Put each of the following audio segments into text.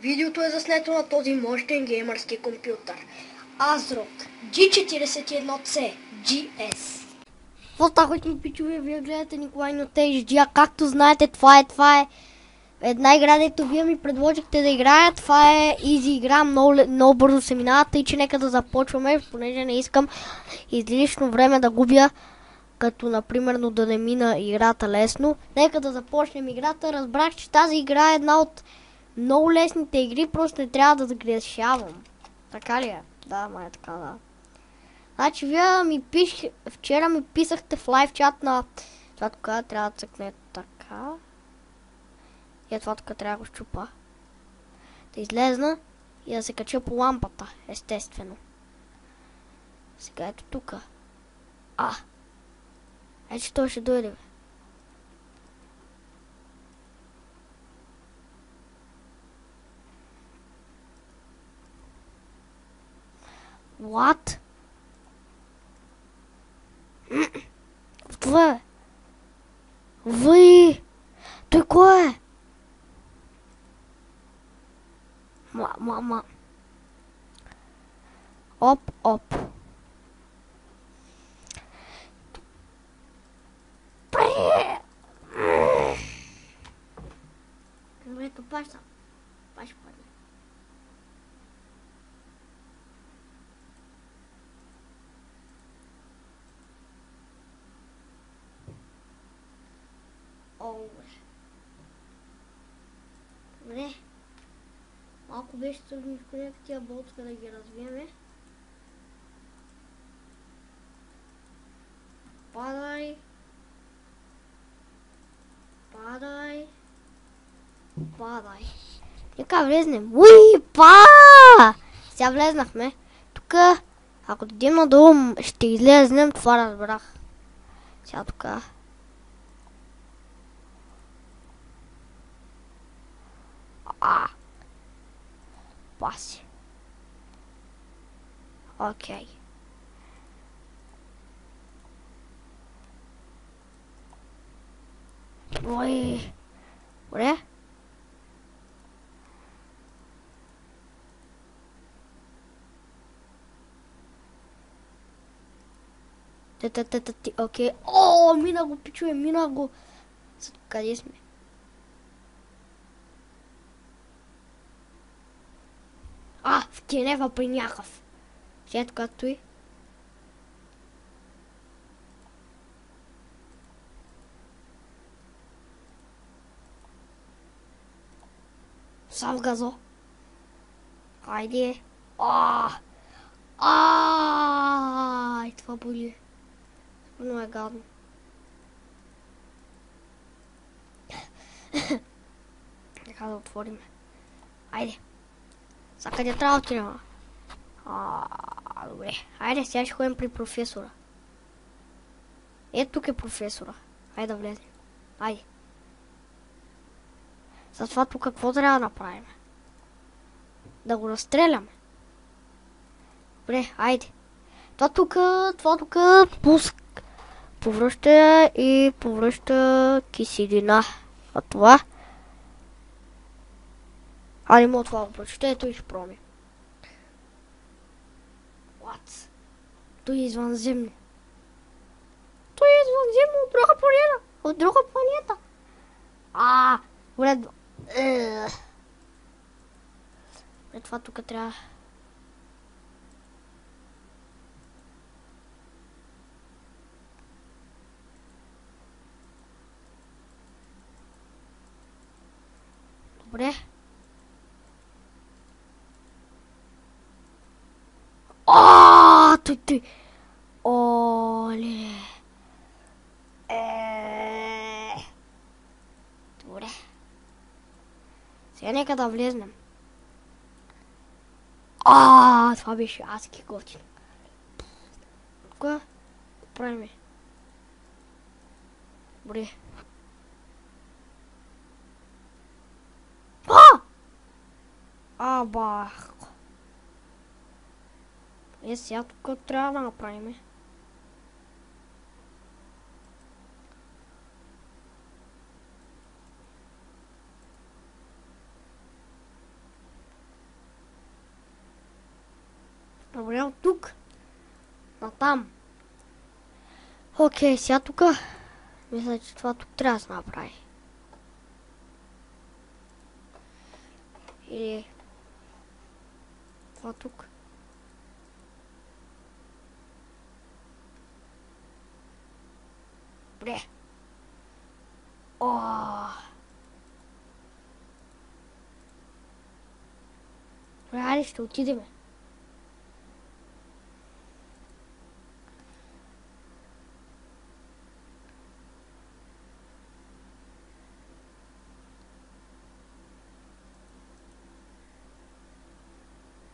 Видеото е заснето на този мощен геймърски компютър. ASRock G41C GS. Какво става, пичове? Вие гледате Николай Нюта HD, както знаете, това е една игра, дето вие ми предложихте да играя. Това е изи игра, много бързо се минава, тъй че нека да започваме, понеже не искам излишно време да губя, като например да не мина играта лесно. Нека да започнем играта. Разбрах, че тази игра е една от много лесните игри, просто не трябва да загрешавам. Така ли е? Да, май е така, да. Значи вие вчера ми писахте в лайв чат на това тук, трябва да цъкне така. И това тук трябва да го щупа. Да излезна и да се кача по лампата, естествено. Сега ето тук. Че той ще дойде, бе. What? Това е? Въй! Той кой е? Мама. Оп. Ето паща. Паш падне. Добре. Малко беше трудно в коня, тия болтове да ги развиеме. Падай. Нека влезнем. Сега влезнахме. Тук, ако дадем надолу, ще излезнем, това разбрах. Сега тук. Паси. Окей. Добре. Окей. Мина го, пичуе, мина го. Къде сме? В Кенева при някакъв. След като и. Сам газо. Хайде. Това боли. Но е гадно. Нека да отворим. Айде. За къде трябва да отидем? Добре. Айде, сега ще ходим при професора. Ето тук е професора. Айде да влезем. Айде. Затова тук какво трябва да направим? Да го разстреляме. Добре, айде. Това тук пуск. Повръща и повръща киселина. А това? Не мога това да прочета, ето и ще пробвам. What? Той е извънземно. От друга планета. Добре. Това тук трябва. Добре. Той. Оле. Добре. Сега нека да влезнем. Това беше адски готино. Тук правим. Добре. Бах. Сега тук трябва да направим. Добре, от тук. Натам. Окей, сега тук. Мисля, че това тук трябва да се направи. Или... това тук. Добре. Добре, айде ще отидеме.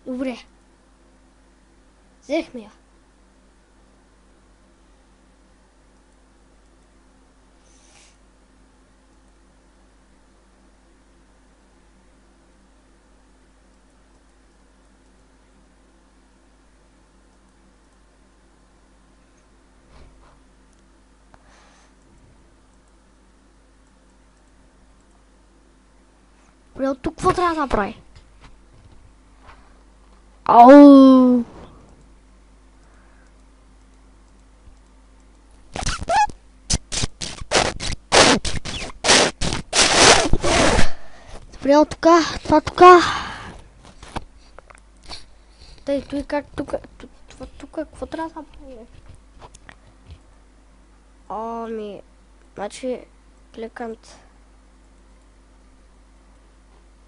Добре. Взехме я. Добре, от тук какво трябва да направи? Ау! Добре, от тук, това тук. Тъй, той как тук, това тук, какво трябва да направи? Ами, значи, кликант.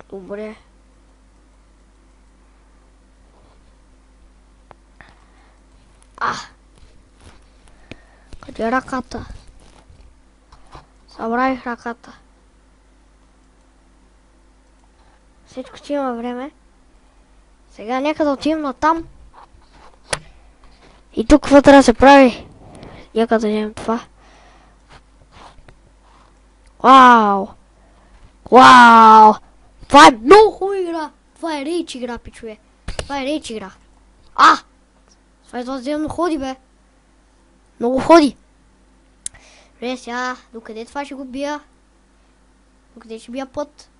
Добре. Къде е ръката? Събравих ръката. Всичко си има време. Сега нека да отидем на там. И тук какво трябва да се прави? Нека да вземем това. Вау! Вау! Това е много хубава игра! Това е рейч игра, пичове. Това е рейч игра. Това е това земно ходи, бе. Много ходи. Добре, сега, докъде това ще го бия? Докъде ще бия път?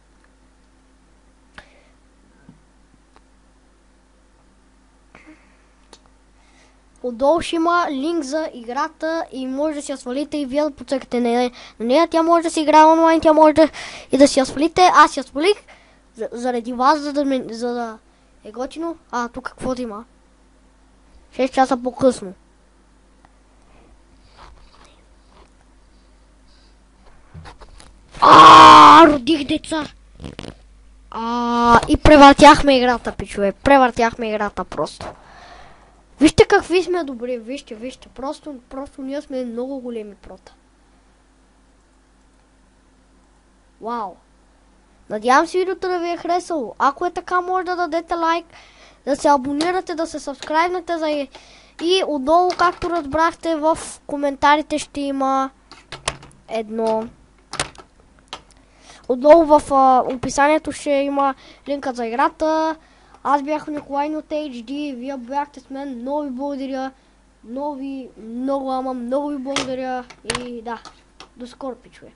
Отдолу ще има линк за играта и може да си я свалите и вие да поцъкате на нея. Тя може да се играе онлайн, тя може и да си я свалите. Аз я свалих заради вас, за да е готино. Тук какво да има? 6 часа по-късно. Родих деца! И превъртяхме играта, пичове. Превъртяхме играта просто. Вижте какви сме добри, вижте. Просто ние сме много големи прота. Вау! Надявам се видеото да ви е харесало. Ако е така, може да дадете лайк, да се абонирате, да се сабскрайбнете и отдолу, както разбрахте, в коментарите ще има едно. Отдолу в описанието ще има линкът за играта. Аз бях Николай от HD, вие бяхте с мен. Много ви благодаря. Много ви благодаря. И да, до скоро, пичове.